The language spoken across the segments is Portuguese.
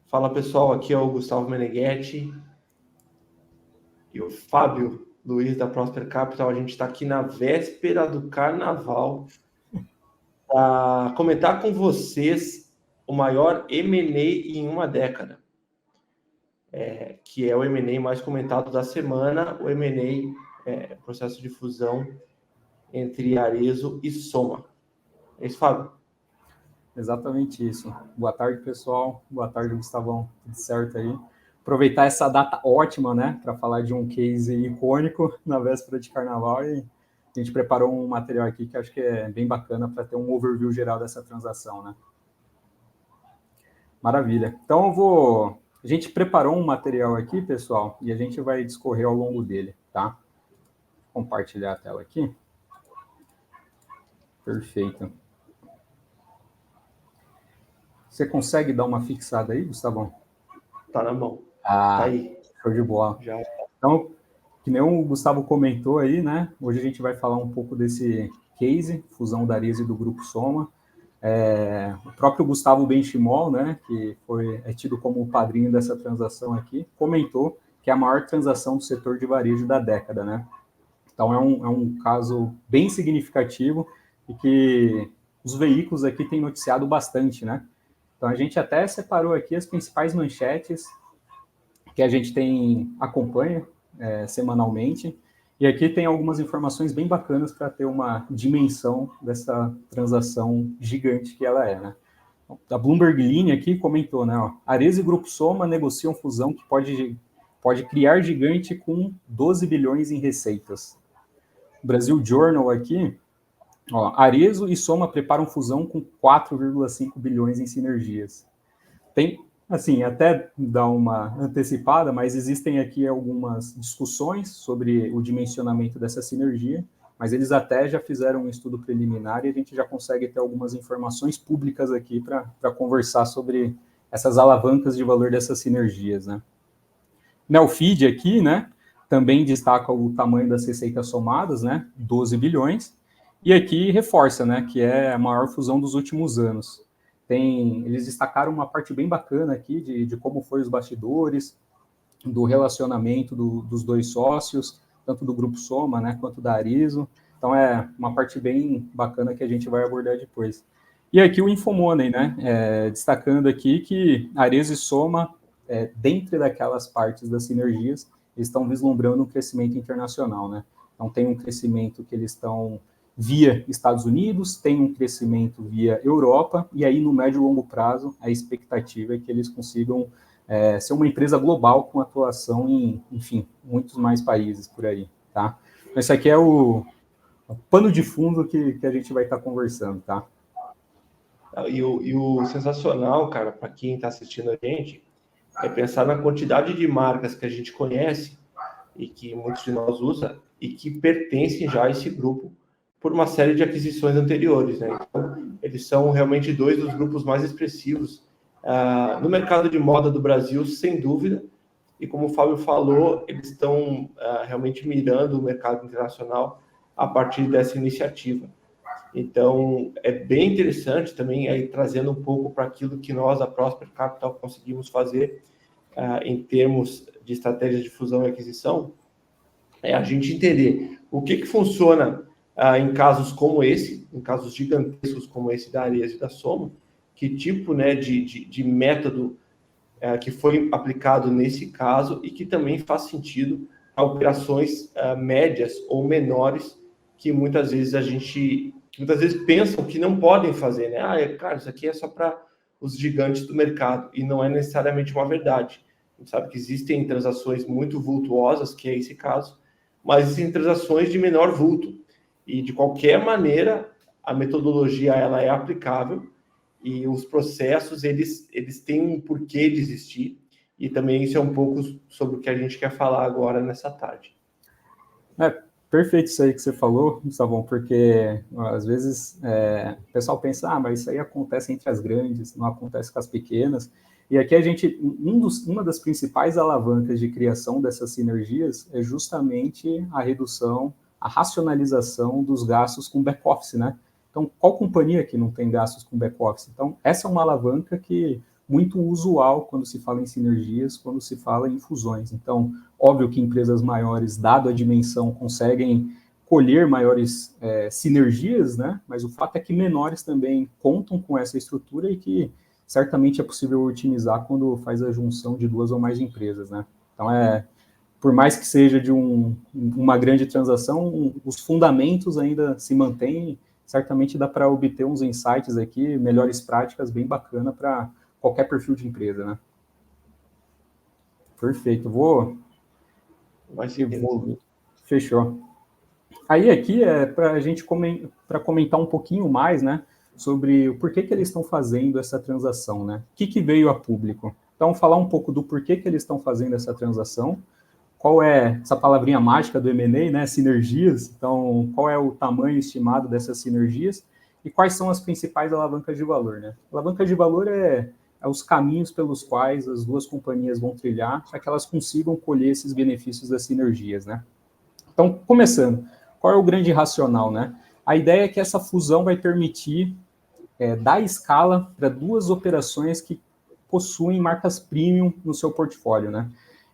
Fala pessoal, aqui é o Gustavo Meneghetti e o Fábio Luiz da Prosper Capital. A gente está aqui na véspera do Carnaval para comentar com vocês o maior M&A em uma década, que é o M&A mais comentado da semana, o M&A, processo de fusão entre Arezzo e Soma. É isso, Fábio? Exatamente isso. Boa tarde, pessoal. Boa tarde, Gustavão. Tudo certo aí? Aproveitar essa data ótima, né, para falar de um case icônico na véspera de Carnaval, e a gente preparou um material aqui que acho que é bem bacana para ter um overview geral dessa transação, né? Maravilha. Então a gente preparou um material aqui, pessoal, e a gente vai discorrer ao longo dele, tá? Vou compartilhar a tela aqui. Perfeito. Você consegue dar uma fixada aí, Gustavão? Tá na mão. Tá aí. Show de bola. Já. Então, que nem o Gustavo comentou aí, né? Hoje a gente vai falar um pouco desse case, fusão da Arezzo e do Grupo Soma. O próprio Gustavo Benchimol, né, que é tido como o padrinho dessa transação aqui, comentou que é a maior transação do setor de varejo da década, né? Então, é um caso bem significativo e que os veículos aqui têm noticiado bastante, né? Então, a gente até separou aqui as principais manchetes que a gente acompanha semanalmente, e aqui tem algumas informações bem bacanas para ter uma dimensão dessa transação gigante que ela é, né? A Bloomberg Linha aqui comentou, né? Arezzo e Grupo Soma negociam fusão que pode criar gigante com 12 bilhões em receitas. Brasil Journal aqui, Arezzo e Soma preparam fusão com 4,5 bilhões em sinergias. Tem, assim, até dar uma antecipada, mas existem aqui algumas discussões sobre o dimensionamento dessa sinergia, mas eles até já fizeram um estudo preliminar e a gente já consegue ter algumas informações públicas aqui para conversar sobre essas alavancas de valor dessas sinergias, né? Neofeed aqui, né, também destaca o tamanho das receitas somadas, né, 12 bilhões, e aqui reforça, né, que é a maior fusão dos últimos anos. Eles destacaram uma parte bem bacana aqui de como foi os bastidores, do relacionamento dos dois sócios, tanto do Grupo Soma, né, quanto da Arezzo. Então, é uma parte bem bacana que a gente vai abordar depois. E aqui o Infomoney, né, destacando aqui que Arezzo e Soma, dentre daquelas partes das sinergias, eles estão vislumbrando um crescimento internacional, né? Então, tem um crescimento que eles estão via Estados Unidos, tem um crescimento via Europa, e aí no médio e longo prazo a expectativa é que eles consigam ser uma empresa global com atuação em, enfim, muitos mais países por aí, tá? Esse aqui é o pano de fundo que a gente vai estar conversando, tá? E o sensacional, cara, para quem está assistindo a gente, é pensar na quantidade de marcas que a gente conhece e que muitos de nós usa e que pertencem já a esse grupo por uma série de aquisições anteriores, né? Então, eles são realmente dois dos grupos mais expressivos no mercado de moda do Brasil, sem dúvida. E como o Fábio falou, eles estão realmente mirando o mercado internacional a partir dessa iniciativa. Então, é bem interessante também, aí, trazendo um pouco para aquilo que nós, a Prosper Capital, conseguimos fazer em termos de estratégia de fusão e aquisição, é a gente entender o que funciona em casos como esse, em casos gigantescos como esse da Arezzo e da Soma, que tipo, né, de método que foi aplicado nesse caso e que também faz sentido a operações médias ou menores que muitas vezes pensam que não podem fazer, né? Cara, isso aqui é só para os gigantes do mercado, e não é necessariamente uma verdade. A gente sabe que existem transações muito vultuosas, que é esse caso, mas existem transações de menor vulto. E, de qualquer maneira, a metodologia ela é aplicável e os processos, eles têm um porquê de existir. E também isso é um pouco sobre o que a gente quer falar agora nessa tarde. Perfeito isso aí que você falou, Gustavão, porque às vezes o pessoal pensa, mas isso aí acontece entre as grandes, não acontece com as pequenas. E aqui uma das principais alavancas de criação dessas sinergias é justamente a redução, a racionalização dos gastos com back-office, né? Então, qual companhia que não tem gastos com back-office? Então, essa é uma alavanca que muito usual quando se fala em sinergias, quando se fala em fusões. Então, óbvio que empresas maiores, dado a dimensão, conseguem colher maiores sinergias, né? Mas o fato é que menores também contam com essa estrutura e que certamente é possível otimizar quando faz a junção de duas ou mais empresas, né? Então, por mais que seja de uma grande transação, os fundamentos ainda se mantêm. Certamente dá para obter uns insights aqui, melhores práticas bem bacana para qualquer perfil de empresa, né? Perfeito, Fechou. Aí aqui é para a gente comentar um pouquinho mais, né, sobre o porquê que eles estão fazendo essa transação, né? O que veio a público? Então, falar um pouco do porquê que eles estão fazendo essa transação, qual é essa palavrinha mágica do M&A, né, sinergias, então, qual é o tamanho estimado dessas sinergias e quais são as principais alavancas de valor, né? Alavanca de valor é os caminhos pelos quais as duas companhias vão trilhar para que elas consigam colher esses benefícios das sinergias, né? Então, começando, qual é o grande racional, né? A ideia é que essa fusão vai permitir dar escala para duas operações que possuem marcas premium no seu portfólio, né?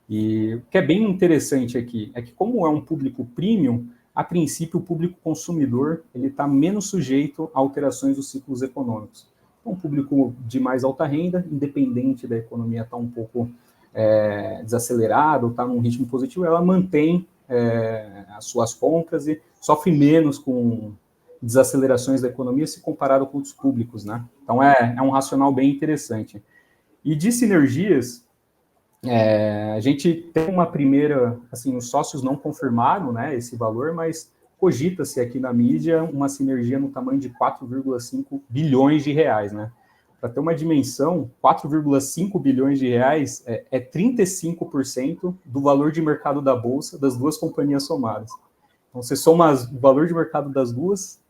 E o que é bem interessante aqui é que, como é um público premium, a princípio o público consumidor ele está menos sujeito a alterações dos ciclos econômicos. Então, um público de mais alta renda, independente da economia estar um pouco desacelerada ou estar num ritmo positivo, ela mantém as suas compras e sofre menos com desacelerações da economia se comparado com outros públicos, né? Então, é um racional bem interessante. E de sinergias, a gente tem uma primeira, assim, os sócios não confirmaram, né, esse valor, mas cogita-se aqui na mídia uma sinergia no tamanho de 4,5 bilhões de reais, né? Para ter uma dimensão, 4,5 bilhões de reais é 35% do valor de mercado da Bolsa das duas companhias somadas. Então, você soma o valor de mercado das duas,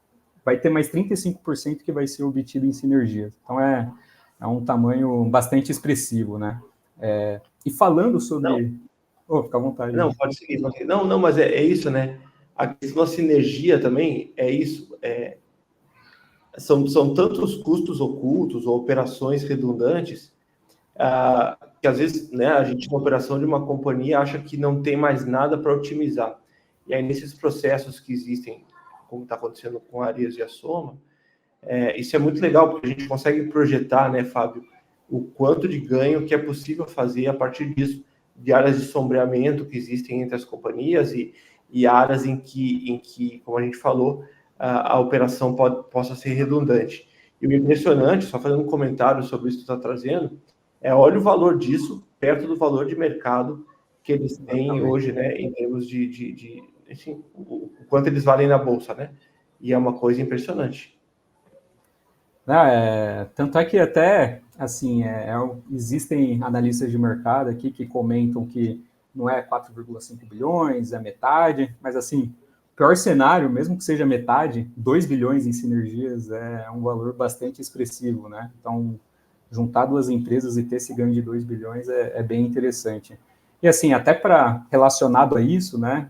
vai ter mais 35% que vai ser obtido em sinergias. Então, é um tamanho bastante expressivo, né? E falando sobre... Fica à vontade. Não, pode seguir. Não, mas é isso, né? A questão da sinergia também é isso. São tantos custos ocultos ou operações redundantes que às vezes, né, a gente na operação de uma companhia acha que não tem mais nada para otimizar. E aí nesses processos que existem, como está acontecendo com a Ares e a Soma, isso é muito legal, porque a gente consegue projetar, né, Fábio, o quanto de ganho que é possível fazer a partir disso, de áreas de sombreamento que existem entre as companhias e áreas em que, como a gente falou, a operação possa ser redundante. E o impressionante, só fazendo um comentário sobre isso que você está trazendo, olha o valor disso perto do valor de mercado que eles têm hoje, né, em termos enfim, o quanto eles valem na Bolsa, né? E é uma coisa impressionante. Tanto é que até, assim, existem analistas de mercado aqui que comentam que não é 4,5 bilhões, é metade, mas, assim, o pior cenário, mesmo que seja metade, 2 bilhões em sinergias é um valor bastante expressivo, né? Então, juntar duas empresas e ter esse ganho de 2 bilhões é bem interessante. E, assim, até relacionado a isso, né,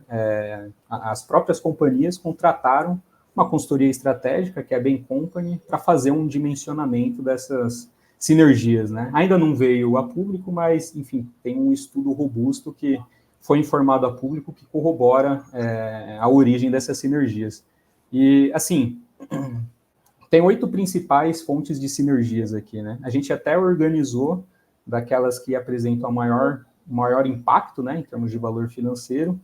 as próprias companhias contrataram uma consultoria estratégica, que é a Bain Company, para fazer um dimensionamento dessas sinergias, né? Ainda não veio a público, mas, enfim, tem um estudo robusto que foi informado a público que corrobora a origem dessas sinergias. E, assim, tem 8 principais fontes de sinergias aqui, né? A gente até organizou daquelas que apresentam maior impacto, né, em termos de valor financeiro,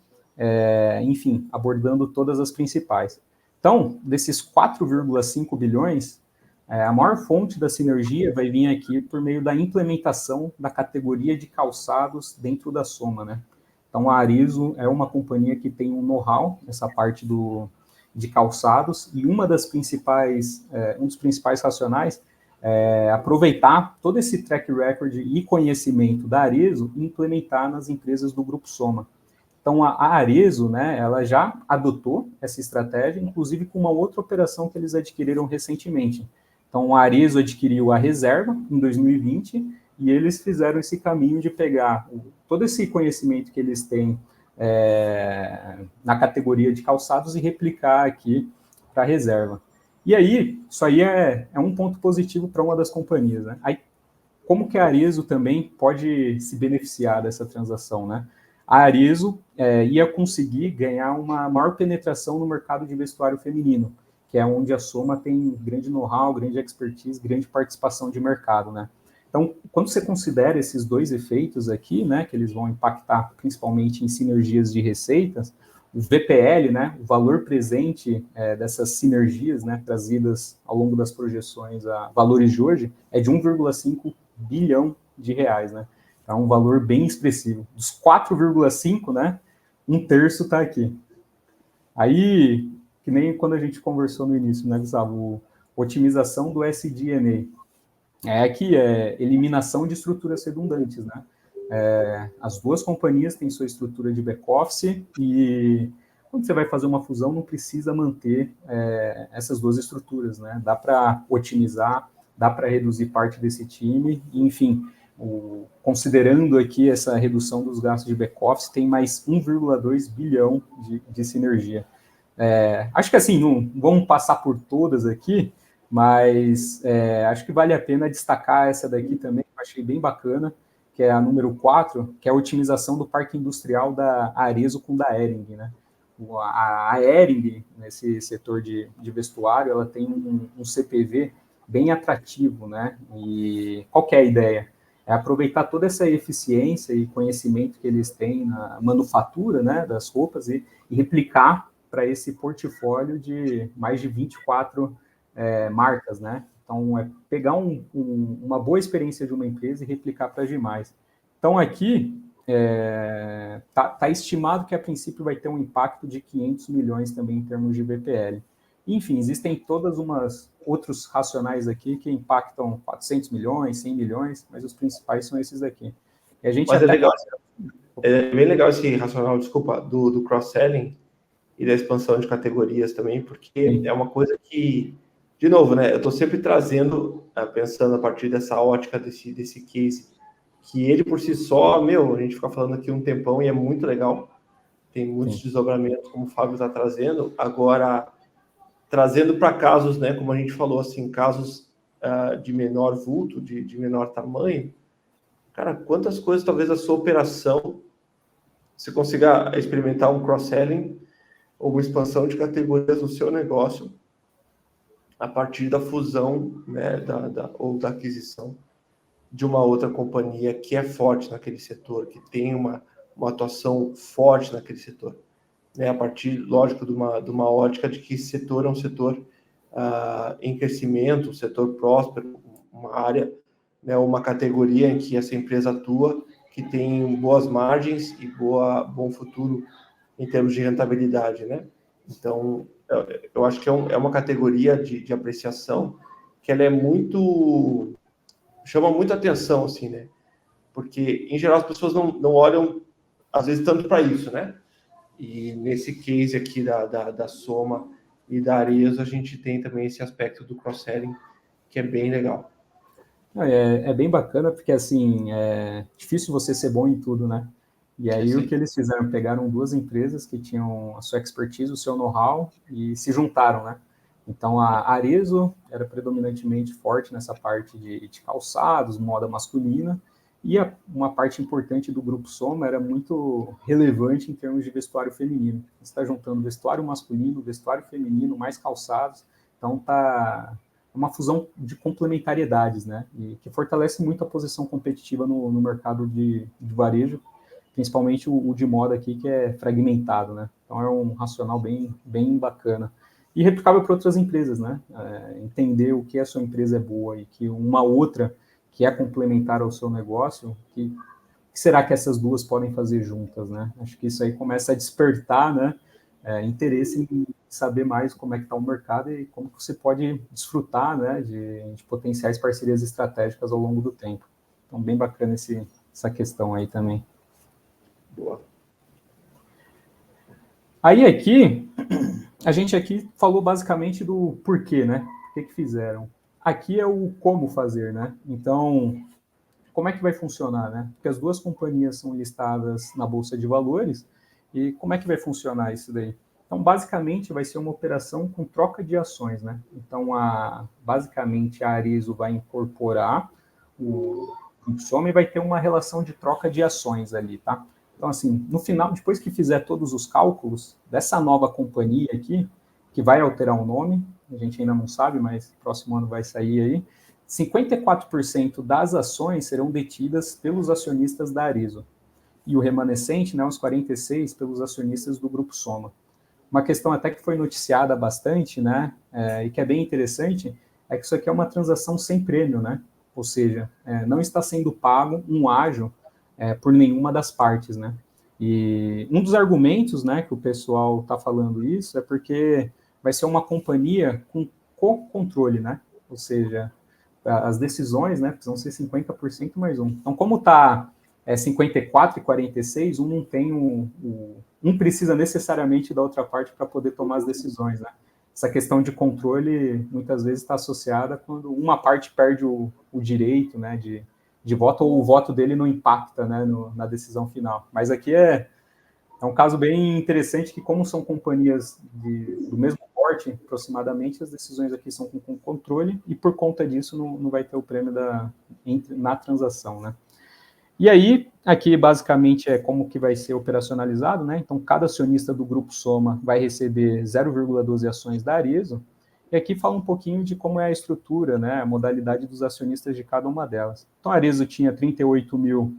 enfim, abordando todas as principais. Então, desses 4,5 bilhões, a maior fonte da sinergia vai vir aqui por meio da implementação da categoria de calçados dentro da Soma, né? Então, a Arezzo é uma companhia que tem um know-how nessa parte de calçados, e um dos principais racionais é aproveitar todo esse track record e conhecimento da Arezzo e implementar nas empresas do Grupo Soma. Então, a Arezzo, né, ela já adotou essa estratégia, inclusive com uma outra operação que eles adquiriram recentemente. Então, a Arezzo adquiriu a Reserva em 2020 e eles fizeram esse caminho de pegar todo esse conhecimento que eles têm na categoria de calçados e replicar aqui para a Reserva. E aí, isso aí é um ponto positivo para uma das companhias, né? Aí, como que a Arezzo também pode se beneficiar dessa transação, né? A Arezzo ia conseguir ganhar uma maior penetração no mercado de vestuário feminino, que é onde a Soma tem grande know-how, grande expertise, grande participação de mercado, né? Então, quando você considera esses dois efeitos aqui, né, que eles vão impactar principalmente em sinergias de receitas, o VPL, né, o valor presente dessas sinergias, né, trazidas ao longo das projeções a valores de hoje, é de 1,5 bilhão de reais, né? É um valor bem expressivo. Dos 4,5, né, um terço está aqui. Aí, que nem quando a gente conversou no início, né, Gustavo? Otimização do SG&A. Aqui é eliminação de estruturas redundantes, né? As duas companhias têm sua estrutura de back-office e quando você vai fazer uma fusão não precisa manter essas duas estruturas, né? Dá para otimizar, dá para reduzir parte desse time, e, enfim, considerando aqui essa redução dos gastos de back-office, tem mais 1,2 bilhão de sinergia. Acho que assim, não vamos passar por todas aqui, mas acho que vale a pena destacar essa daqui também, que eu achei bem bacana, que é a número 4, que é a otimização do parque industrial da Arezzo com da Hering, né? A Hering, nesse setor de vestuário, ela tem um CPV bem atrativo, né? E qual que é a ideia? É aproveitar toda essa eficiência e conhecimento que eles têm na manufatura, né, das roupas e replicar para esse portfólio de mais de 24 marcas, né? Então, é pegar uma boa experiência de uma empresa e replicar para as demais. Então, aqui, tá estimado que, a princípio, vai ter um impacto de 500 milhões também em termos de VPL. Enfim, existem todas umas outros racionais aqui que impactam 400 milhões, 100 milhões, mas os principais são esses aqui. E a gente mas legal, é bem legal esse racional, desculpa, do cross-selling e da expansão de categorias também, porque Sim. é uma coisa que, de novo, né, eu estou sempre trazendo, pensando a partir dessa ótica desse case, que ele por si só, a gente fica falando aqui um tempão e é muito legal, tem muitos desdobramentos, como o Fábio está trazendo. Agora, trazendo para casos, né, como a gente falou, assim, casos de menor vulto, de menor tamanho, cara, quantas coisas talvez a sua operação, você consiga experimentar um cross-selling ou uma expansão de categorias no seu negócio a partir da fusão, né, ou da aquisição de uma outra companhia que é forte naquele setor, que tem uma atuação forte naquele setor. Né, a partir, lógico, de uma ótica de que esse setor é um setor em crescimento, um setor próspero, uma área, né, uma categoria em que essa empresa atua, que tem boas margens e bom futuro em termos de rentabilidade, né? Então, eu acho que é uma categoria de apreciação que ela é muito... chama muita atenção, assim, né? Porque, em geral, as pessoas não olham, às vezes, tanto para isso, né? E nesse case aqui da Soma e da Arezzo, a gente tem também esse aspecto do cross-selling, que é bem legal. É bem bacana, porque, assim, é difícil você ser bom em tudo, né? E aí o que eles fizeram? Pegaram duas empresas que tinham a sua expertise, o seu know-how, e se juntaram, né? Então, a Arezzo era predominantemente forte nessa parte de calçados, moda masculina, e uma parte importante do Grupo Soma era muito relevante em termos de vestuário feminino. Você está juntando vestuário masculino, vestuário feminino, mais calçados, então tá uma fusão de complementariedades, né? E que fortalece muito a posição competitiva no mercado de varejo, principalmente o de moda aqui, que é fragmentado, né? Então é um racional bem bacana. E replicável para outras empresas, né? Entender o que a sua empresa é boa e que uma outra que é complementar ao seu negócio, que será que essas duas podem fazer juntas, né? Acho que isso aí começa a despertar, né? Interesse em saber mais como é que está o mercado e como que você pode desfrutar, né, de potenciais parcerias estratégicas ao longo do tempo. Então, bem bacana essa questão aí também. Boa. Aí aqui, a gente aqui falou basicamente do porquê, né? Por que fizeram. Aqui é o como fazer, né? Então, como é que vai funcionar, né? Porque as duas companhias são listadas na Bolsa de Valores e como é que vai funcionar isso daí? Então, basicamente, vai ser uma operação com troca de ações, né? Então, basicamente, a Arezzo vai incorporar o Grupo Soma e vai ter uma relação de troca de ações ali, tá? Então, assim, no final, depois que fizer todos os cálculos dessa nova companhia aqui, que vai alterar o nome, a gente ainda não sabe, mas próximo ano vai sair aí, 54% das ações serão detidas pelos acionistas da Arezzo. E o remanescente, né, os 46%, pelos acionistas do Grupo Soma. Uma questão até que foi noticiada bastante, né, e que é bem interessante, é que isso aqui é uma transação sem prêmio, né? Ou seja, não está sendo pago um ágio por nenhuma das partes, né? E um dos argumentos, né, que o pessoal está falando isso é porque vai ser uma companhia com co-controle, né? Ou seja, as decisões, né, precisam ser 50% mais um. Então, como está 54 e 46, um não tem um precisa necessariamente da outra parte para poder tomar as decisões, né? Essa questão de controle muitas vezes está associada quando uma parte perde o direito, né, de voto, ou o voto dele não impacta, né, na decisão final. Mas aqui é um caso bem interessante que, como são companhias do mesmo porte, aproximadamente, as decisões aqui são com controle e, por conta disso, não vai ter o prêmio na transação, né? E aí, aqui, basicamente, é como que vai ser operacionalizado, né? Então, cada acionista do Grupo Soma vai receber 0,12 ações da Arezzo, e aqui fala um pouquinho de como é a estrutura, né, a modalidade dos acionistas de cada uma delas. Então, a Arezzo tinha 38 mil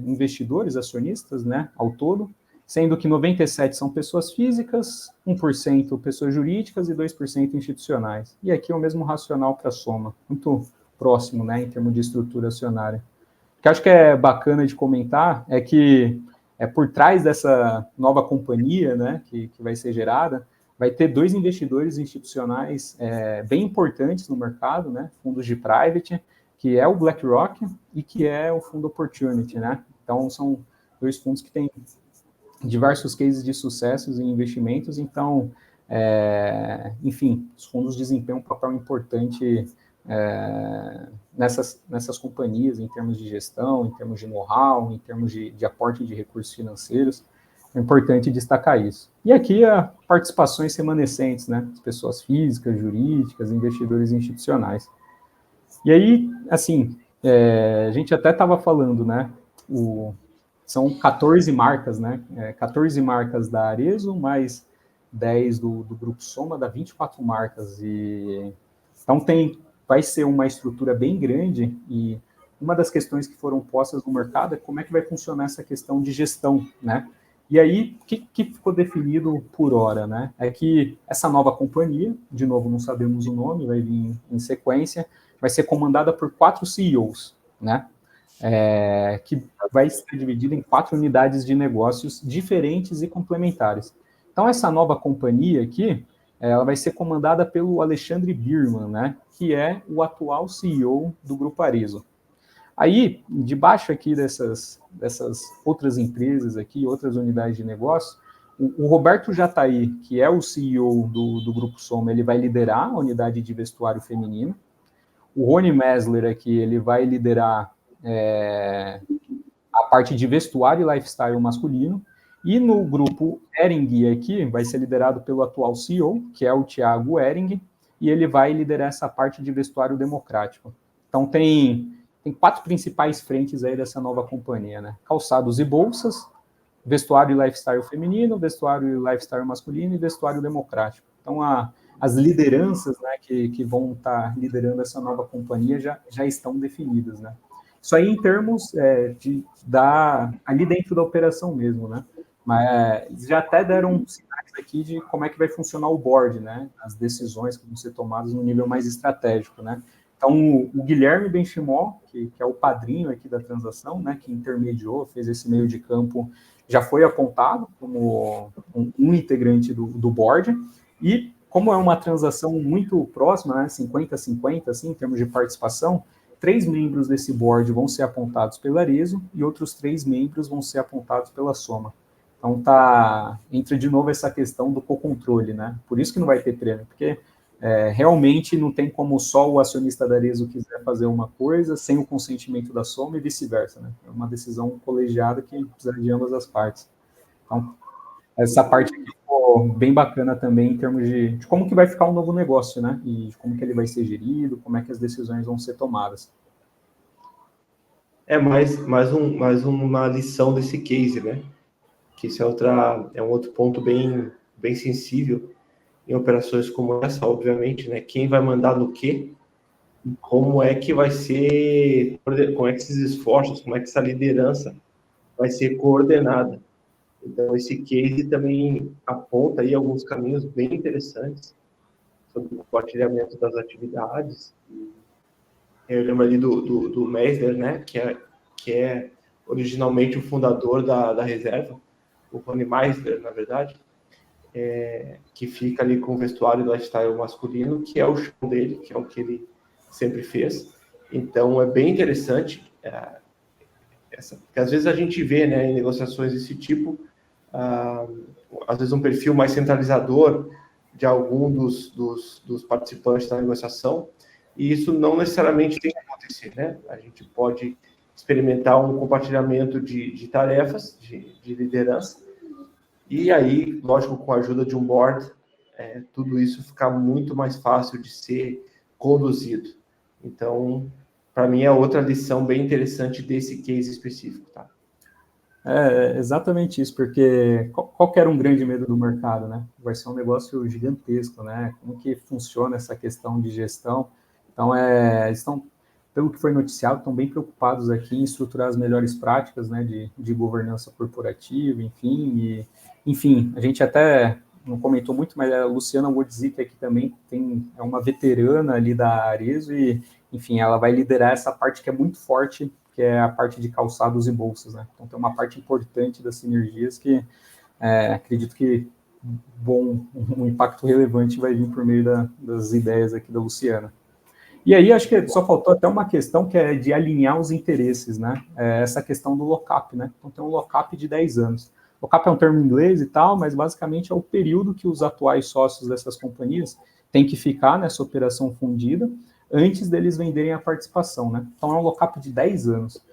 investidores, acionistas, né, ao todo, sendo que 97% são pessoas físicas, 1% pessoas jurídicas e 2% institucionais. E aqui é o mesmo racional para a Soma, muito próximo, né, em termos de estrutura acionária. O que eu acho que é bacana de comentar é que por trás dessa nova companhia, né, que vai ser gerada, vai ter 2 investidores institucionais bem importantes no mercado, né, fundos de private, que é o BlackRock e que é o fundo Opportunity, né? Então, são 2 fundos que têm diversos cases de sucessos em investimentos, então, enfim, os fundos desempenham um papel importante nessas companhias, em termos de gestão, em termos de know-how, em termos de aporte de recursos financeiros. É importante destacar isso. E aqui, participações remanescentes, né? As pessoas físicas, jurídicas, investidores institucionais. E aí, assim, a gente até estava falando, né? São 14 marcas, né? 14 marcas da Arezzo, mais 10 do Grupo Soma, dá 24 marcas. Então, vai ser uma estrutura bem grande, e uma das questões que foram postas no mercado é como é que vai funcionar essa questão de gestão, né? E aí, o que ficou definido por hora, né? É que essa nova companhia, de novo, não sabemos o nome, vai vir em sequência, vai ser comandada por 4 CEOs, né? Que vai ser dividida em 4 unidades de negócios diferentes e complementares. Então, essa nova companhia aqui, ela vai ser comandada pelo Alexandre Birman, né? Que é o atual CEO do Grupo Arezzo. Aí, debaixo aqui dessas outras empresas aqui, outras unidades de negócio, o Roberto Jataí, que é o CEO do Grupo Soma, ele vai liderar a unidade de vestuário feminino. O Rony Mesler aqui, ele vai liderar a parte de vestuário e lifestyle masculino. E no grupo Ering aqui, vai ser liderado pelo atual CEO, que é o Thiago Ering, e ele vai liderar essa parte de vestuário democrático. Então, tem 4 principais frentes aí dessa nova companhia, né? Calçados e bolsas, vestuário e lifestyle feminino, vestuário e lifestyle masculino e vestuário democrático. Então, as lideranças, né, que vão estar liderando essa nova companhia já estão definidas, né? Isso aí em termos ali dentro da operação mesmo, né? Mas já até deram sinais aqui de como é que vai funcionar o board, né? As decisões que vão ser tomadas no nível mais estratégico, né? Então, o Guilherme Benchimol, que é o padrinho aqui da transação, né, que intermediou, fez esse meio de campo, já foi apontado como um integrante do board, e como é uma transação muito próxima, né, 50-50, assim, em termos de participação, 3 membros desse board vão ser apontados pela Arezzo e outros 3 membros vão ser apontados pela Soma. Então, entra de novo essa questão do co-controle, né? Por isso que não vai ter prêmio, porque realmente não tem como só o acionista da Arezzo quiser fazer uma coisa sem o consentimento da Soma e vice-versa, né? É uma decisão colegiada que precisa de ambas as partes. Então, essa parte aqui ficou bem bacana também em termos de como que vai ficar o novo negócio, né? E de como que ele vai ser gerido, como é que as decisões vão ser tomadas. É mais uma lição desse case, né? Que isso é um outro ponto bem sensível em operações como essa, obviamente, né? Quem vai mandar no quê? Como é que vai ser, como é que esses esforços, como é que essa liderança vai ser coordenada. Então, esse case também aponta aí alguns caminhos bem interessantes sobre o compartilhamento das atividades. Eu lembro ali do Meisner, né, que é originalmente o fundador da reserva, o Rony Meisner, na verdade, que fica ali com o vestuário do lifestyle masculino, que é o chão dele, que é o que ele sempre fez. Então, é bem interessante, porque às vezes a gente vê, né, em negociações desse tipo, às vezes um perfil mais centralizador de algum dos participantes da negociação, e isso não necessariamente tem que acontecer, né? A gente pode experimentar um compartilhamento de tarefas, de liderança, e aí, lógico, com a ajuda de um board, tudo isso fica muito mais fácil de ser conduzido. Então, para mim, é outra lição bem interessante desse case específico, tá? É exatamente isso, porque qual que era um grande medo do mercado, né? Vai ser um negócio gigantesco, né? Como que funciona essa questão de gestão? Então, estão, pelo que foi noticiado, estão bem preocupados aqui em estruturar as melhores práticas, né, de governança corporativa, enfim, a gente até não comentou muito, mas a Luciana Wodzik aqui também é uma veterana ali da Arezzo e, enfim, ela vai liderar essa parte que é muito forte, que é a parte de calçados e bolsas, né? Então tem uma parte importante das sinergias que acredito que um impacto relevante vai vir por meio das ideias aqui da Luciana. E aí acho que só faltou até uma questão que é de alinhar os interesses, né? Essa questão do lock-up, né? Então tem um lock-up de 10 anos. Lock-up é um termo em inglês e tal, mas basicamente é o período que os atuais sócios dessas companhias têm que ficar nessa operação fundida antes deles venderem a participação, né? Então é um lock-up de 10 anos.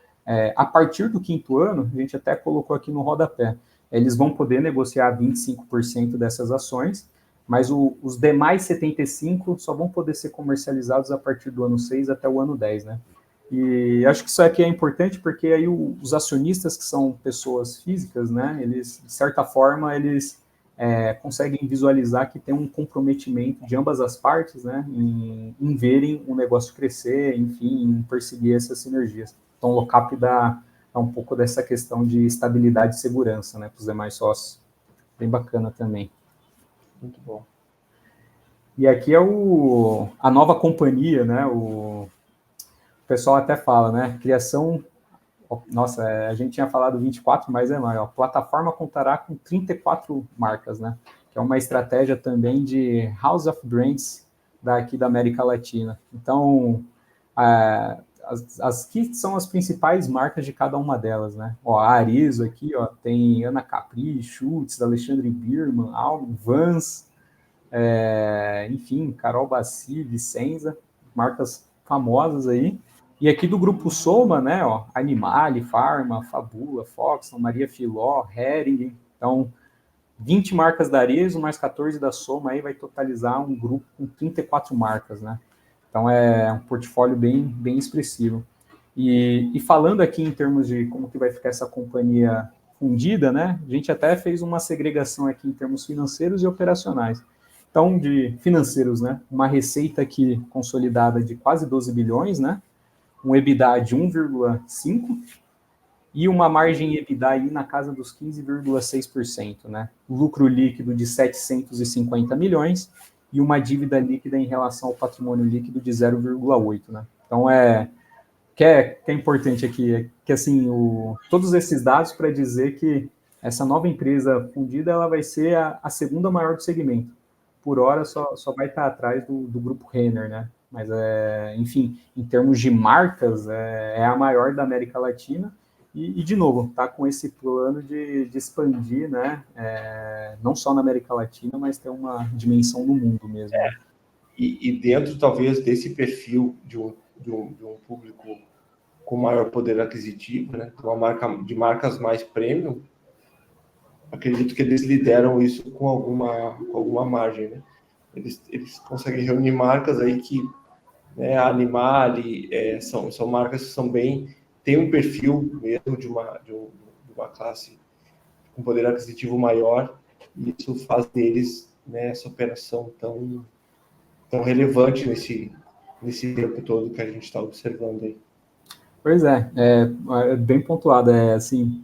A partir do 5º ano, a gente até colocou aqui no rodapé, eles vão poder negociar 25% dessas ações, mas os demais 75 só vão poder ser comercializados a partir do ano 6 até o ano 10, né? E acho que isso aqui é importante porque aí os acionistas, que são pessoas físicas, né, eles, de certa forma, eles conseguem visualizar que tem um comprometimento de ambas as partes, né, em verem o negócio crescer, enfim, em perseguir essas sinergias. Então, o lock-up dá um pouco dessa questão de estabilidade e segurança, né, para os demais sócios. Bem bacana também. Muito bom. E aqui é a nova companhia, né? O pessoal até fala, né? Criação. Nossa, a gente tinha falado 24, mas é mais. A plataforma contará com 34 marcas, né? Que é uma estratégia também de House of Brands daqui da América Latina. Então, as que são as principais marcas de cada uma delas, né? Ó, a Arezzo aqui, ó, tem Ana Capri, Schutz, Alexandre Birman, Vans, enfim, Carol Bassi, Vicenza, marcas famosas aí. E aqui do grupo Soma, né, ó, Animale, Pharma, Fabula, Foxton, Maria Filó, Hering. Então, 20 marcas da Arezzo, mais 14 da Soma, aí vai totalizar um grupo com 34 marcas, né? Então, é um portfólio bem expressivo. E falando aqui em termos de como que vai ficar essa companhia fundida, né, a gente até fez uma segregação aqui em termos financeiros e operacionais. Então, de financeiros, né, uma receita aqui consolidada de quase 12 bilhões, né, um EBITDA de 1,5 e uma margem EBITDA aí na casa dos 15,6%, né, lucro líquido de 750 milhões e uma dívida líquida em relação ao patrimônio líquido de 0,8, né. Então, que é importante aqui, é que assim, todos esses dados para dizer que essa nova empresa fundida ela vai ser a segunda maior do segmento. Por hora só vai estar atrás do grupo Renner, né? Mas, enfim, em termos de marcas, é a maior da América Latina e de novo, está com esse plano de expandir, né? Não só na América Latina, mas ter uma dimensão no mundo mesmo. Né? E dentro, talvez, desse perfil de um público com maior poder aquisitivo, né? De marcas mais premium, acredito que eles lideram isso com alguma margem, né? Eles conseguem reunir marcas aí que, né, a Animale, são marcas que são bem tem um perfil mesmo de uma classe com poder aquisitivo maior, e isso faz deles, né, essa operação tão relevante nesse tempo todo que a gente está observando aí. Pois é bem pontuado, assim,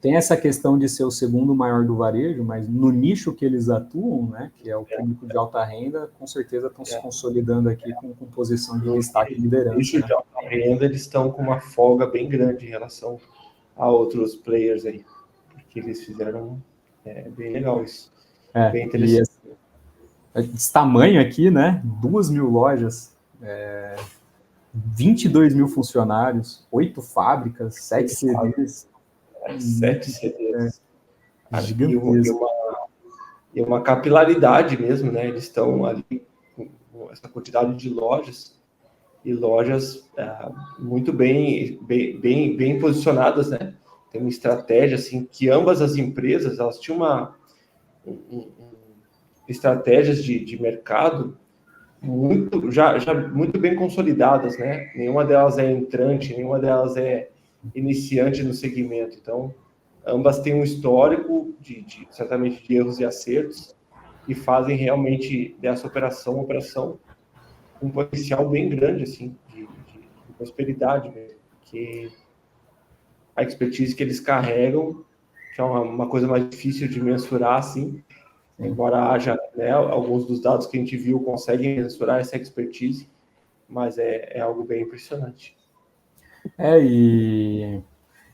tem essa questão de ser o segundo maior do varejo, mas no nicho que eles atuam, né, que é o público de alta renda, com certeza estão se consolidando aqui com posição de destaque e liderança. No nicho de alta renda, eles estão com uma folga bem grande em relação a outros players aí, porque eles fizeram bem legal isso, bem interessante. Esse tamanho aqui, né, 2.000 lojas, 22 mil funcionários, 8 fábricas, 7 CDs. 7 CDs. Gigantesco. E uma capilaridade mesmo, né? Eles estão ali com essa quantidade de lojas, e lojas muito bem posicionadas, né? Tem uma estratégia, assim, que ambas as empresas, elas tinham estratégias de mercado já muito bem consolidadas, né? Nenhuma delas é entrante, nenhuma delas é iniciante no segmento. Então, ambas têm um histórico certamente de erros e acertos, e fazem realmente dessa operação um potencial bem grande, assim, de prosperidade mesmo, porque a expertise que eles carregam, que é uma coisa mais difícil de mensurar, assim, embora haja, né, alguns dos dados que a gente viu conseguem mensurar essa expertise, mas é algo bem impressionante. E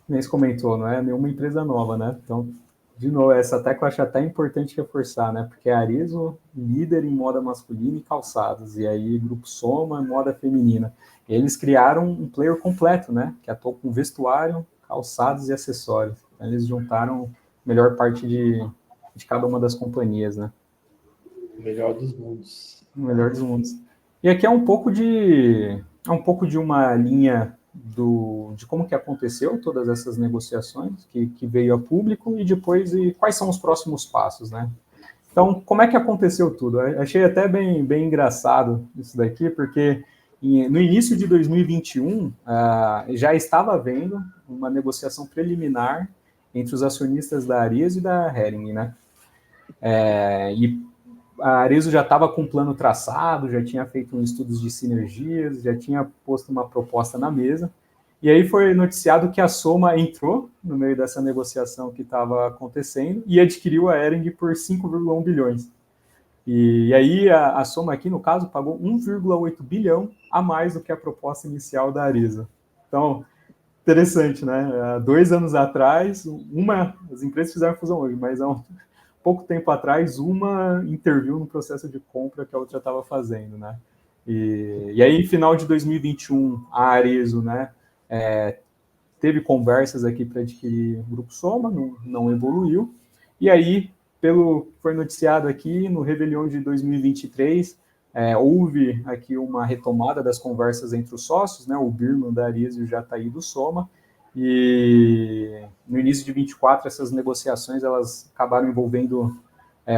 nem se comentou, não é nenhuma empresa nova, né? Então, de novo, essa até que eu acho até importante reforçar, né? Porque a Arezzo, líder em moda masculina e calçados, e aí Grupo Soma, moda feminina. Eles criaram um player completo, né? Que atua com vestuário, calçados e acessórios. Então, eles juntaram a melhor parte de cada uma das companhias, né? O melhor dos mundos. O melhor dos mundos. E aqui é um pouco de uma linha de como que aconteceu todas essas negociações que veio a público, e depois quais são os próximos passos, né? Então, como é que aconteceu tudo? Eu achei até bem engraçado isso daqui, porque no início de 2021 já estava havendo uma negociação preliminar entre os acionistas da Arezzo e da Hering, né? E a Arezzo já estava com um plano traçado, já tinha feito estudos de sinergias, já tinha posto uma proposta na mesa, e aí foi noticiado que a Soma entrou no meio dessa negociação que estava acontecendo e adquiriu a Hering por 5,1 bilhões. E aí a Soma aqui, no caso, pagou 1,8 bilhão a mais do que a proposta inicial da Arezzo. Então, interessante, né? Há 2 anos atrás, as empresas fizeram fusão hoje, mas há pouco tempo atrás, uma interviu no processo de compra que a outra estava fazendo, né? E aí, em final de 2021, a Arezzo, né, teve conversas aqui para adquirir o Grupo Soma, não evoluiu. E aí, pelo que foi noticiado aqui, no Réveillon de 2023, houve aqui uma retomada das conversas entre os sócios, né? O Birman da Arezzo e o Jataí do Soma. E no início de 24, essas negociações elas acabaram envolvendo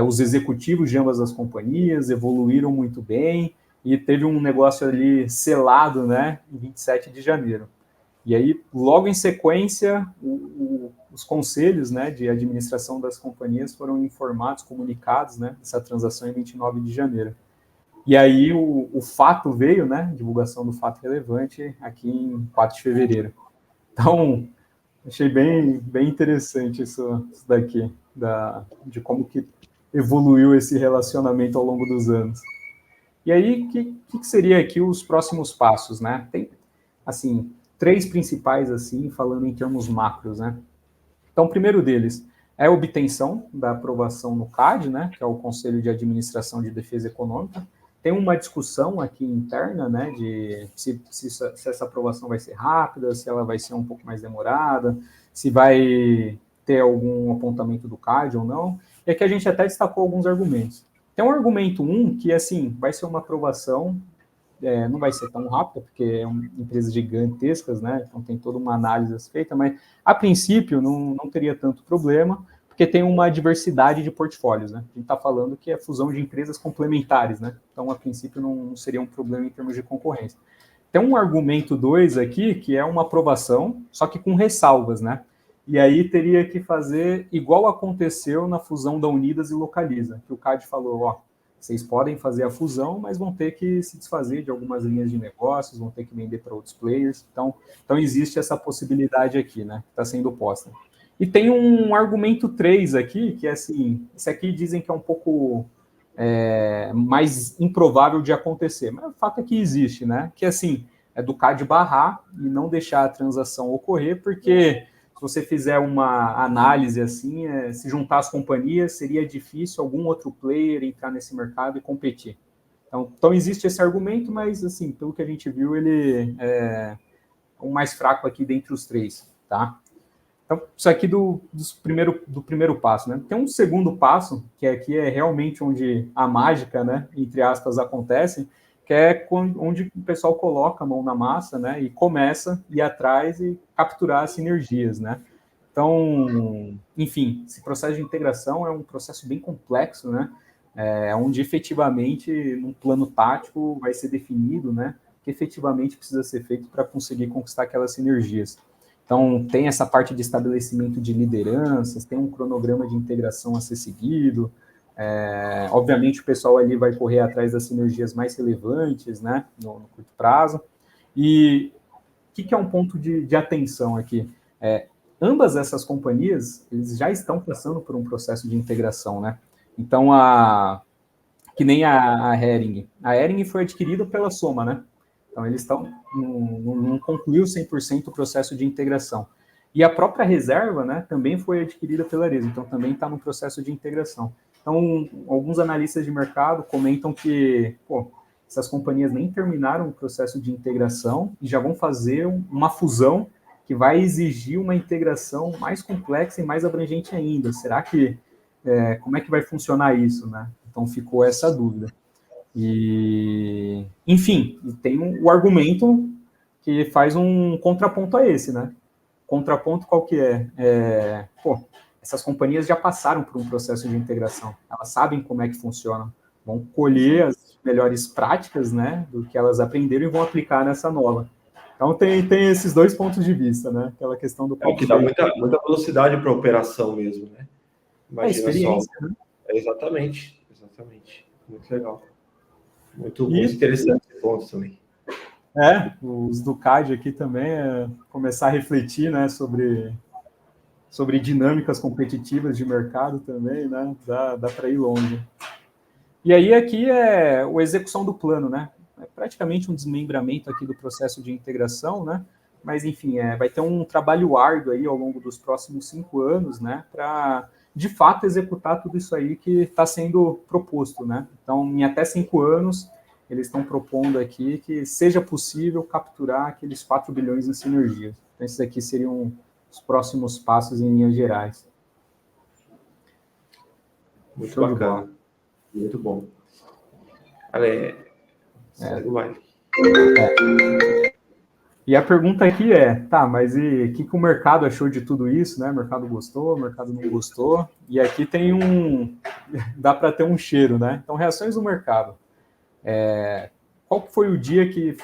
os executivos de ambas as companhias, evoluíram muito bem, e teve um negócio ali selado, né, em 27 de janeiro. E aí, logo em sequência, os conselhos, né, de administração das companhias foram informados, comunicados, né, dessa transação em 29 de janeiro. E aí o fato veio, né, divulgação do fato relevante aqui em 4 de fevereiro. Então, achei bem interessante isso daqui, de como que evoluiu esse relacionamento ao longo dos anos. E aí, o que seria aqui os próximos passos, né? Tem, assim, 3 principais, assim, falando em termos macros, né? Então, o primeiro deles é a obtenção da aprovação no CAD, né, que é o Conselho de Administração de Defesa Econômica. Tem uma discussão aqui interna, né, de se essa aprovação vai ser rápida, se ela vai ser um pouco mais demorada, se vai ter algum apontamento do CAD ou não. E aqui a gente até destacou alguns argumentos. Tem um argumento que, assim, vai ser uma aprovação, não vai ser tão rápida, porque é uma empresa gigantescas, né, então tem toda uma análise feita, mas, a princípio, não teria tanto problema, porque tem uma diversidade de portfólios, né? A gente está falando que é fusão de empresas complementares, né? Então, a princípio, não seria um problema em termos de concorrência. Tem um argumento 2 aqui, que é uma aprovação, só que com ressalvas, né? E aí teria que fazer igual aconteceu na fusão da Unidas e Localiza, que o CAD falou, ó, vocês podem fazer a fusão, mas vão ter que se desfazer de algumas linhas de negócios, vão ter que vender para outros players. Então existe essa possibilidade aqui, né? Que está sendo posta. E tem um argumento 3 aqui, que é assim, esse aqui dizem que é um pouco mais improvável de acontecer, mas o fato é que existe, né? Que assim, é do CAD barrar e não deixar a transação ocorrer, porque se você fizer uma análise assim, se juntar as companhias, seria difícil algum outro player entrar nesse mercado e competir. Então existe esse argumento, mas assim, pelo que a gente viu, ele é o mais fraco aqui dentre os 3, tá? Então, isso aqui do primeiro passo, né? Tem um segundo passo, que aqui é realmente onde a mágica, né, entre aspas, acontece, que é onde o pessoal coloca a mão na massa, né, e começa a ir atrás e capturar as sinergias, né? Então, enfim, esse processo de integração é um processo bem complexo, né? Onde efetivamente, num plano tático, vai ser definido, né, o que efetivamente precisa ser feito para conseguir conquistar aquelas sinergias. Então, tem essa parte de estabelecimento de lideranças, tem um cronograma de integração a ser seguido. Obviamente, o pessoal ali vai correr atrás das sinergias mais relevantes, né, no curto prazo. E o que é um ponto de atenção aqui? Ambas essas companhias, eles já estão passando por um processo de integração, né? Então, que nem a Hering. A Hering foi adquirida pela Soma, né? Então, eles não concluiu 100% o processo de integração. E a própria reserva, né, também foi adquirida pela Arezzo, então também está no processo de integração. Então, alguns analistas de mercado comentam que, essas companhias nem terminaram o processo de integração e já vão fazer uma fusão que vai exigir uma integração mais complexa e mais abrangente ainda. Será que, como é que vai funcionar isso, né? Então, ficou essa dúvida. E, enfim, tem o argumento que faz um contraponto a esse, né? Contraponto qual que é? Essas companhias já passaram por um processo de integração, elas sabem como é que funciona, vão colher as melhores práticas, né, do que elas aprenderam e vão aplicar nessa nova. Então tem esses dois pontos de vista, né? Aquela questão do que dá muita velocidade para a operação mesmo, né? Imagina experiência, só. Né? Exatamente. Muito legal. Muito interessante esse ponto também. Os do CAD aqui também começar a refletir, né, sobre dinâmicas competitivas de mercado também, né, dá para ir longe. E aí aqui é a execução do plano, né, é praticamente um desmembramento aqui do processo de integração, né, mas enfim, vai ter um trabalho árduo aí ao longo dos próximos 5 anos, né, para de fato executar tudo isso aí que está sendo proposto, né. Então, em até 5 anos, eles estão propondo aqui que seja possível capturar aqueles 4 bilhões em sinergias. Então, esses aqui seriam os próximos passos em linhas gerais. Muito bacana. Muito bom. Ale, segue o baile. E a pergunta aqui mas e o que o mercado achou de tudo isso, né? O mercado gostou, o mercado não gostou. E aqui tem dá para ter um cheiro, né? Então, reações do mercado. Qual foi o dia que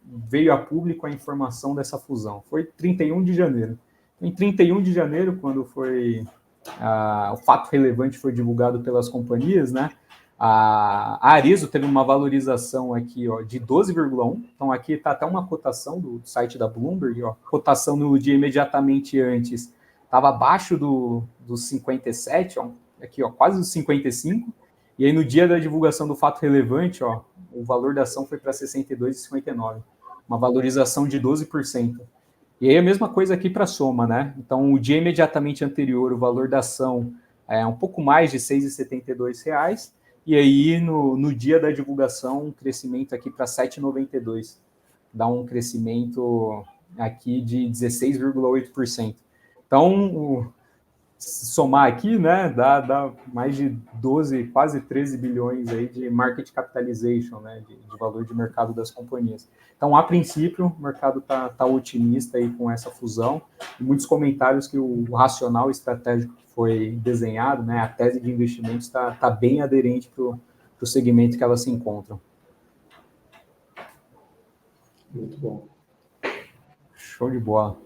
veio a público a informação dessa fusão? Foi 31 de janeiro. Em 31 de janeiro, quando foi o fato relevante foi divulgado pelas companhias, né? A Arezzo teve uma valorização aqui de 12,1. Então, aqui está até uma cotação do site da Bloomberg. Cotação no dia imediatamente antes estava abaixo dos 57, aqui quase os 55. E aí, no dia da divulgação do fato relevante, o valor da ação foi para 62,59. Uma valorização de 12%. E aí a mesma coisa aqui para a Soma, né? Então, o dia imediatamente anterior, o valor da ação é um pouco mais de R$ 6,72, e aí no dia da divulgação, um crescimento aqui para 7,92. Dá um crescimento aqui de 16,8%. Então, somar aqui, né, dá mais de 12, quase 13 bilhões aí de market capitalization, né, de valor de mercado das companhias. Então, a princípio, o mercado tá otimista aí com essa fusão, e muitos comentários que o racional estratégico que foi desenhado, né, a tese de investimentos está bem aderente para o segmento que elas se encontram. Muito bom. Show de bola.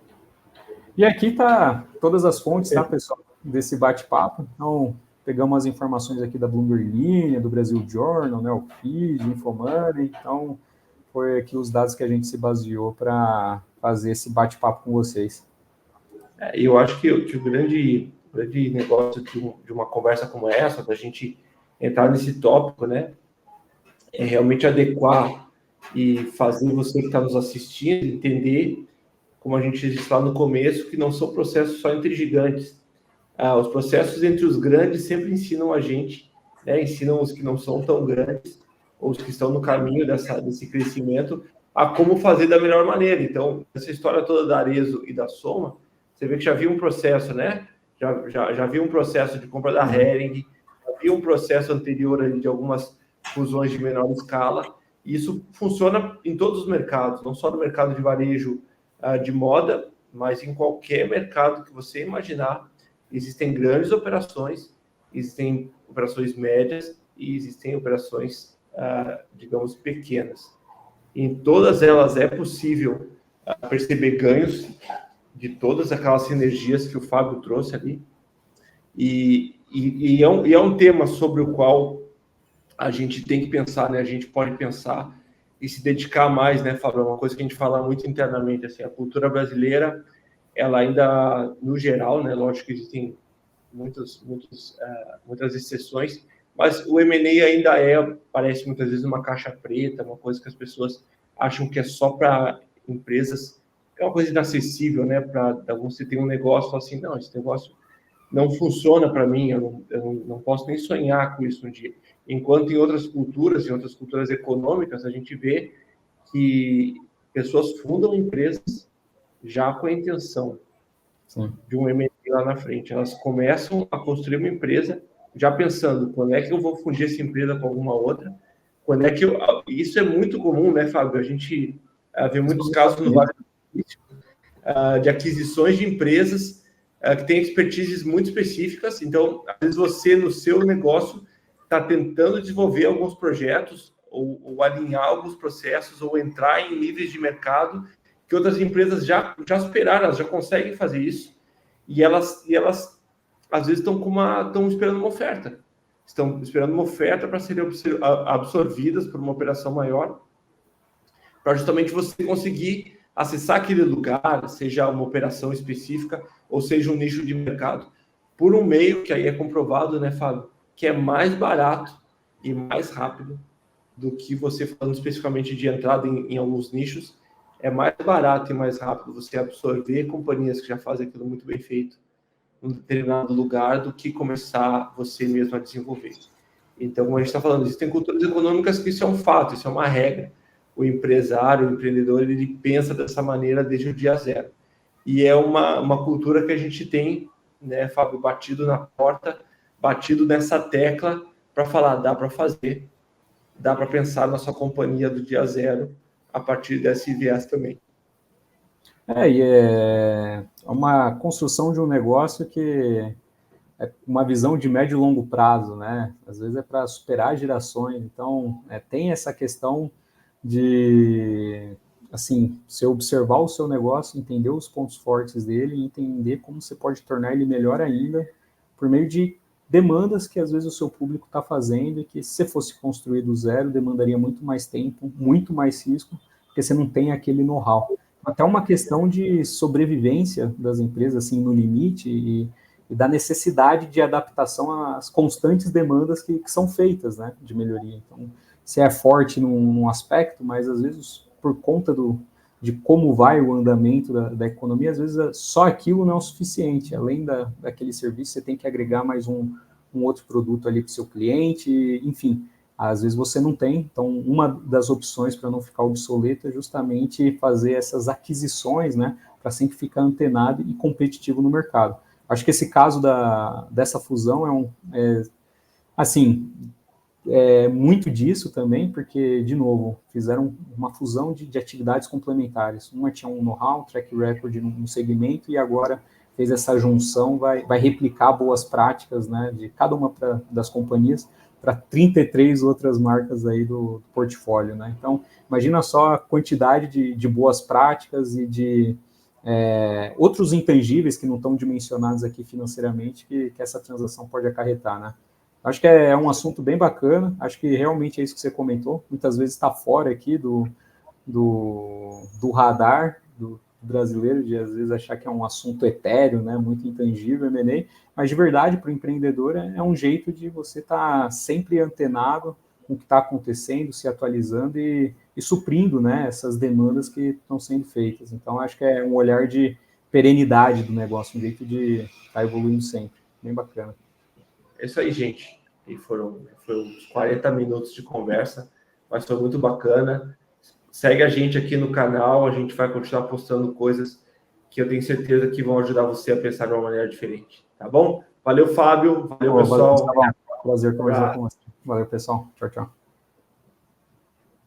E aqui tá todas as fontes, tá, pessoal, desse bate-papo. Então, pegamos as informações aqui da Bloomberg Linha, do Brasil Journal, né, o FID, Infomoney. Então, foi aqui os dados que a gente se baseou para fazer esse bate-papo com vocês. Eu acho que o grande negócio de uma conversa como essa, da gente entrar nesse tópico, né, é realmente adequar e fazer você que está nos assistindo entender, como a gente disse lá no começo, que não são processos só entre gigantes. Os processos entre os grandes sempre ensinam a gente, né, ensinam os que não são tão grandes, ou os que estão no caminho desse crescimento, a como fazer da melhor maneira. Então, essa história toda da Arezzo e da Soma, você vê que já viu um processo, né? Já viu um processo de compra da Hering, já viu um processo anterior ali de algumas fusões de menor escala, e isso funciona em todos os mercados, não só no mercado de varejo de moda, mas em qualquer mercado que você imaginar. Existem grandes operações, existem operações médias e existem operações, digamos, pequenas. Em todas elas é possível perceber ganhos de todas aquelas sinergias que o Fábio trouxe ali. E é um tema sobre o qual a gente tem que pensar, né? A gente pode pensar e se dedicar mais, né, Fábio? É uma coisa que a gente fala muito internamente, assim, a cultura brasileira, ela ainda, no geral, né, lógico que existem muitas exceções, mas o M&A ainda parece muitas vezes uma caixa preta, uma coisa que as pessoas acham que é só para empresas, é uma coisa inacessível, né? Para você ter um negócio assim, não, esse negócio não funciona para mim, eu não posso nem sonhar com isso um dia. Enquanto em outras culturas econômicas, a gente vê que pessoas fundam empresas já com a intenção de um M&A lá na frente. Elas começam a construir uma empresa já pensando, quando é que eu vou fundir essa empresa com alguma outra? Quando é que eu... Isso é muito comum, né, Fábio? A gente vê muitos casos no Vale do Silício de aquisições de empresas que têm expertises muito específicas. Então, às vezes você, no seu negócio, está tentando desenvolver alguns projetos ou alinhar alguns processos ou entrar em níveis de mercado que outras empresas já superaram, elas já conseguem fazer isso, e elas às vezes estão esperando uma oferta. Estão esperando uma oferta para serem absorvidas por uma operação maior, para justamente você conseguir acessar aquele lugar, seja uma operação específica ou seja um nicho de mercado, por um meio que aí é comprovado, né, Fábio, que é mais barato e mais rápido do que você falando especificamente de entrada em alguns nichos. É mais barato e mais rápido você absorver companhias que já fazem aquilo muito bem feito em um determinado lugar do que começar você mesmo a desenvolver. Então, como a gente está falando, existem culturas econômicas que isso é um fato, isso é uma regra. O empresário, o empreendedor, ele pensa dessa maneira desde o dia zero. E é uma cultura que a gente tem, né, Fábio, batido na porta, batido nessa tecla para falar, dá para fazer, dá para pensar na sua companhia do dia zero a partir desse viés também. E é uma construção de um negócio que é uma visão de médio e longo prazo, né? Às vezes é para superar gerações. Então, tem essa questão de, assim, você observar o seu negócio, entender os pontos fortes dele e entender como você pode tornar ele melhor ainda por meio de demandas que às vezes o seu público está fazendo e que se você fosse construir do zero, demandaria muito mais tempo, muito mais risco, porque você não tem aquele know-how. Até uma questão de sobrevivência das empresas, assim, no limite e da necessidade de adaptação às constantes demandas que são feitas, né, de melhoria. Então, você é forte num aspecto, mas às vezes, por conta de como vai o andamento da economia, às vezes só aquilo não é o suficiente. Além daquele serviço, você tem que agregar mais um outro produto ali para o seu cliente, enfim. Às vezes você não tem, então uma das opções para não ficar obsoleto é justamente fazer essas aquisições, né, para sempre ficar antenado e competitivo no mercado. Acho que esse caso dessa fusão é muito disso também, porque, de novo, fizeram uma fusão de atividades complementares. Uma tinha um know-how, um track record num segmento, e agora fez essa junção, vai replicar boas práticas, né, de cada uma das companhias, para 33 outras marcas aí do portfólio, né? Então, imagina só a quantidade de boas práticas e de outros intangíveis que não estão dimensionados aqui financeiramente que essa transação pode acarretar, né? Acho que é um assunto bem bacana, acho que realmente é isso que você comentou, muitas vezes está fora aqui do radar do brasileiro, de às vezes achar que é um assunto etéreo, né, muito intangível, M&A, mas de verdade, para o empreendedor, é um jeito de você estar sempre antenado com o que está acontecendo, se atualizando e suprindo, né, essas demandas que estão sendo feitas. Então, acho que é um olhar de perenidade do negócio, um jeito de estar evoluindo sempre. Bem bacana. É isso aí, gente. E foram uns 40 minutos de conversa, mas foi muito bacana. Segue a gente aqui no canal, a gente vai continuar postando coisas que eu tenho certeza que vão ajudar você a pensar de uma maneira diferente, tá bom? Valeu, Fábio. Valeu, pessoal. Valeu, prazer conversar com você. Valeu, pessoal. Tchau, tchau.